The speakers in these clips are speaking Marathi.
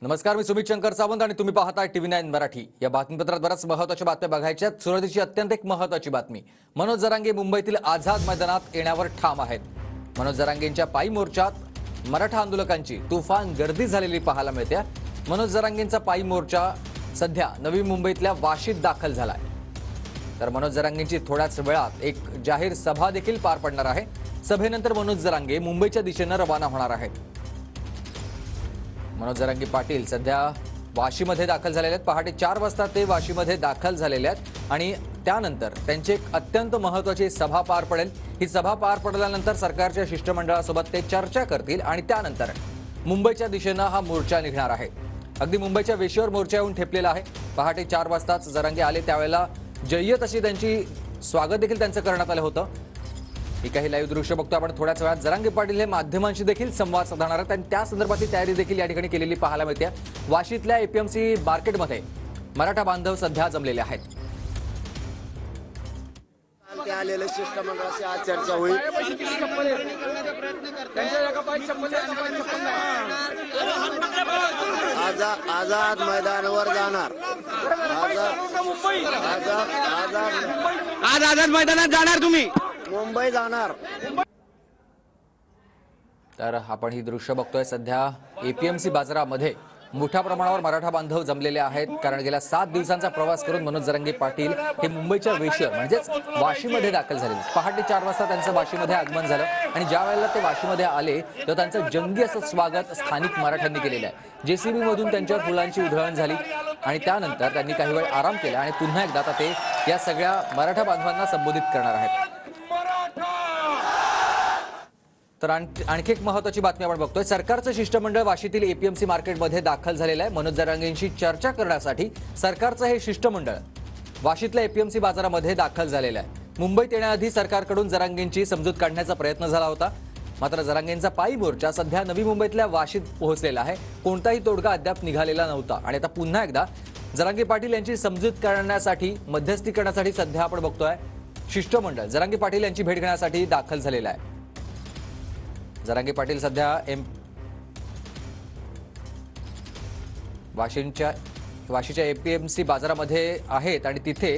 नमस्कार, मी सुमित शंकर सावंत आणि तुम्ही पाहताय TV9 मराठी। या बातमीपत्रात बऱ्याच महत्त्वाच्या बातम्या बघायच्या आहेत। सुरुवातीची अत्यंत एक महत्त्वाची बातमी, मनोज जरांगे मुंबईतील आझाद मैदानात येण्यावर ठाम आहेत। मनोज जरांगेंच्या पायी मोर्चात मराठा आंदोलकांची तुफान गर्दी झालेली पाहायला मिळते। मनोज जरांगेंचा पायी मोर्चा सध्या नवी मुंबईतल्या वाशीत दाखल झालाय। तर मनोज जरांगेंची थोड्याच वेळात एक जाहीर सभा देखील पार पडणार आहे। सभेनंतर मनोज जरांगे मुंबईच्या दिशेने रवाना होणार आहेत। मनोज जरांगे पाटील सध्या वाशीमध्ये दाखल झालेले आहेत। पहाटे 4 वाजता ते वाशीमध्ये दाखल झालेले आहेत आणि त्यानंतर त्यांची एक अत्यंत महत्त्वाची सभा पार पडेल। ही सभा पार पडल्यानंतर सरकारच्या शिष्टमंडळासोबत ते चर्चा करतील आणि त्यानंतर मुंबईच्या दिशेने हा मोर्चा निघणार आहे। अगदी मुंबईच्या वेशीवर मोर्चा येऊन ठेपलेला आहे। पहाटे 4 वाजताच जरांगे आले, त्यावेळेला जय्यत अशी त्यांची स्वागत देखील त्यांचं करण्यात आलं होतं। ही काही लाईव्ह दृश्य बघतो आपण थोड्याच वेळात। जरांगे पाटील हे माध्यमांशी देखील संवाद साधणार आहेत आणि त्या संदर्भातली तयारी देखील या ठिकाणी केलेली पाहायला मिळते। वाशीतल्या APMC मार्केटमध्ये मराठा बांधव सध्या जमलेले आहेत। आलेले शिष्टमंडळाची आज चर्चा होईल। आझाद मैदानावर जाणार। आज आझाद मैदानात जाणार, तुम्ही मुंबई जाणार। तर आपण ही दृश्य बघतोय। सध्या APMC बाजारामध्ये मोठ्या प्रमाणावर मराठा बांधव जमलेले आहेत, कारण गेल्या 7 दिवसांचा प्रवास करून मनोज जरांगे पाटील हे मुंबईच्या वेशीवर म्हणजेच वाशीमध्ये दाखल झाले। पहाटे 4 वाजता त्यांचं वाशीमध्ये आगमन झालं आणि ज्या वेळेला ते वाशीमध्ये आले तेव्हा त्यांचं जंगी असं स्वागत स्थानिक मराठ्यांनी केलेलं आहे। JCB मधून त्यांच्यावर फुलांची उधळण झाली आणि त्यानंतर त्यांनी काही वेळ आराम केला आणि पुन्हा एकदा आता ते या सगळ्या मराठा बांधवांना संबोधित करणार आहेत। तर आणखी एक महत्त्वाची बातमी आपण बघतोय। सरकारचं शिष्टमंडळ वाशीतील APMC मार्केटमध्ये दाखल झालेलं आहे। मनोज जरांगेंशी चर्चा करण्यासाठी सरकारचं हे शिष्टमंडळ वाशीतल्या APMC बाजारामध्ये दाखल झालेलं आहे। मुंबईत येण्याआधी सरकारकडून जरांगेंची समजूत काढण्याचा प्रयत्न झाला होता, मात्र जरांगेंचा पायी मोर्चा सध्या नवी मुंबईतल्या वाशीत पोहोचलेला आहे। कोणताही तोडगा अद्याप निघालेला नव्हता आणि आता पुन्हा एकदा जरांगे पाटील यांची समजूत करण्यासाठी, मध्यस्थी करण्यासाठी सध्या आपण बघतोय शिष्टमंडळ जरांगे पाटील यांची भेट घेण्यासाठी दाखल झालेलं आहे। जरांगे पाटील सध्या वाशीच्या APMC बाजारामध्ये आहेत आणि तिथे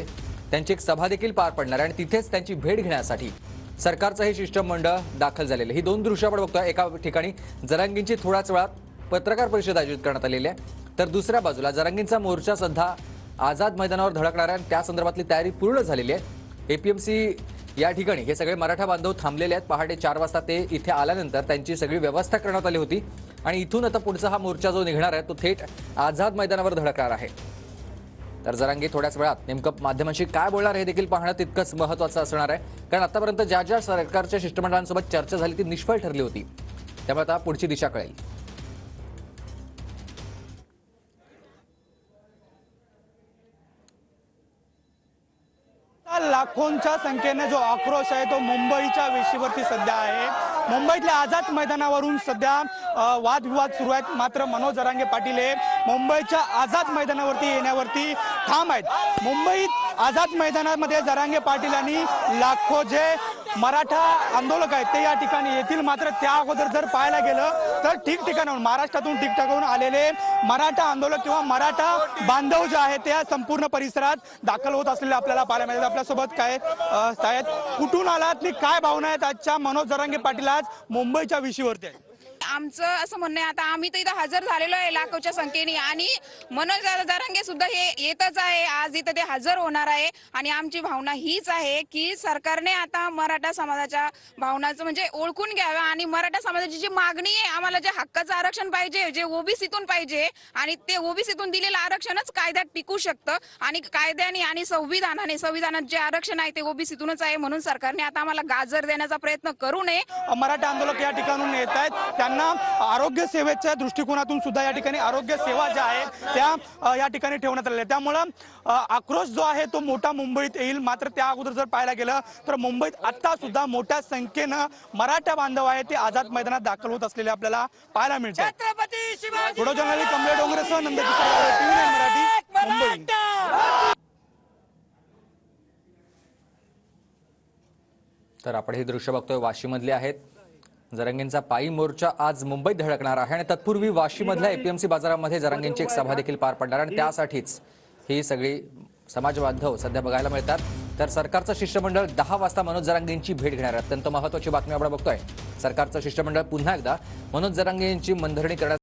त्यांची एक सभा देखील पार पडणार आहे आणि तिथेच त्यांची भेट घेण्यासाठी सरकारचं हे शिष्टमंडळ दाखल झालेलं आहे। ही 2 दृश्य आपण बघतोय। एका ठिकाणी जरांगेंची थोड्याच वेळात पत्रकार परिषद आयोजित करण्यात आलेली आहे, तर दुसऱ्या बाजूला जरांगेंचा मोर्चा सध्या आझाद मैदानावर धडकणार आहे आणि त्या संदर्भातली तयारी पूर्ण झालेली आहे। APMC या ठिकाणी हे सगळे मराठा बांधव थांबलेले आहेत। पहाटे 4 वाजता ते इथे आल्यानंतर त्यांची सगळी व्यवस्था करण्यात आली होती आणि इथून आता पुढचा हा मोर्चा जो निघणार आहे तो थेट आझाद मैदानावर धडकणार आहे। तर जरांगे थोड्याच वेळात नेमकं माध्यमांशी काय बोलणार हे देखील पाहणं तितकंच महत्त्वाचं असणार आहे, कारण आतापर्यंत ज्या सरकारच्या शिष्टमंडळांसोबत चर्चा झाली ती निष्फळ ठरली होती। त्यामुळे आता पुढची दिशा कळेल। लाखोंच्या संख्येने जो आक्रोश आहे तो मुंबईच्या वेशीवरती सध्या आहे। मुंबईतल्या आझाद मैदानावरून सध्या वादविवाद सुरू आहेत, मात्र मनोज जरांगे पाटील हे मुंबईच्या आझाद मैदानावरती येण्यावरती ठाम आहेत। मुंबईत आझाद मैदानामध्ये जरांगे पाटील आणि लाखो जे मराठा आंदोलक आहेत ते या ठिकाणी येतील, मात्र त्या अगोदर जर पाहायला गेलं तर ठिकठिकाणाहून, महाराष्ट्रातून ठिकठिकाणाहून आलेले मराठा आंदोलक किंवा मराठा बांधव जे आहेत त्या संपूर्ण परिसरात दाखल होत असलेले आपल्याला पाहायला मिळतात। आपल्यासोबत काय आहेत, कुठून आलात आणि काय भावना आहेत आजच्या मनोज जरांगे पाटील आज मुंबईच्या विषयावरती आहेत? आमचं असं म्हणणं आहे, आता आम्ही तर इथं हजर झालेलो आहे लाखोच्या संख्येने आणि मनोज जरांगे सुद्धा हे येतच आहे, आज इथं ते हजर होणार आहे आणि आमची भावना हीच आहे की सरकारने आता मराठा समाजाच्या भावनाचं म्हणजे ओळखून घ्यावं आणि मराठा समाजाची जी मागणी आहे, आम्हाला जे हक्काचं आरक्षण पाहिजे, जे ओबीसीतून पाहिजे आणि ते ओबीसीतून दिलेलं आरक्षणच कायद्यात टिकू शकतं आणि कायद्याने आणि संविधानात जे आरक्षण आहे ते ओबीसीतूनच आहे, म्हणून सरकारने आता आम्हाला गाजर देण्याचा प्रयत्न करू नये। मराठा आंदोलक या ठिकाणून येत आहेत, त्यांना आरोग्य सेवेच्या दृष्टिकोनातून सुद्धा या ठिकाणी आरोग्य सेवा ज्या आहेत त्या या ठिकाणी ठेवण्यात आलेल्या, त्यामुळे आक्रोश जो आहे तो मोठा मुंबईत येईल। मात्र त्या अगोदर जर पाहायला गेलं तर मुंबईत आता सुद्धा मोठ्या संख्येनं मराठा बांधव आहेत ते आझाद मैदानात दाखल होत असलेले आपल्याला पाहायला मिळते। व्हिडिओ जर्नलिस्ट कमलेश डोंगरेसह नंदकिशोर, TV9 मराठी, मुंबई। तर आपण हे दृश्य बघतोय वाशीमधले आहेत जरांगेंचा पायी मोर्चा आज मुंबईत धडकणार आहे आणि तत्पूर्वी वाशीमधल्या एपीएमसी बाजारामध्ये जरांगेंची एक सभा देखील पार पडणार आणि त्यासाठीच ही सगळी समाज बांधव सध्या बघायला मिळतात। तर सरकारचं शिष्टमंडळ 10 वाजता मनोज जरांगेंची भेट घेणार आहे। अत्यंत महत्त्वाची बातमी आपण बघतोय। सरकारचं शिष्टमंडळ पुन्हा एकदा मनोज जरांगे यांची मनधरणी करण्यास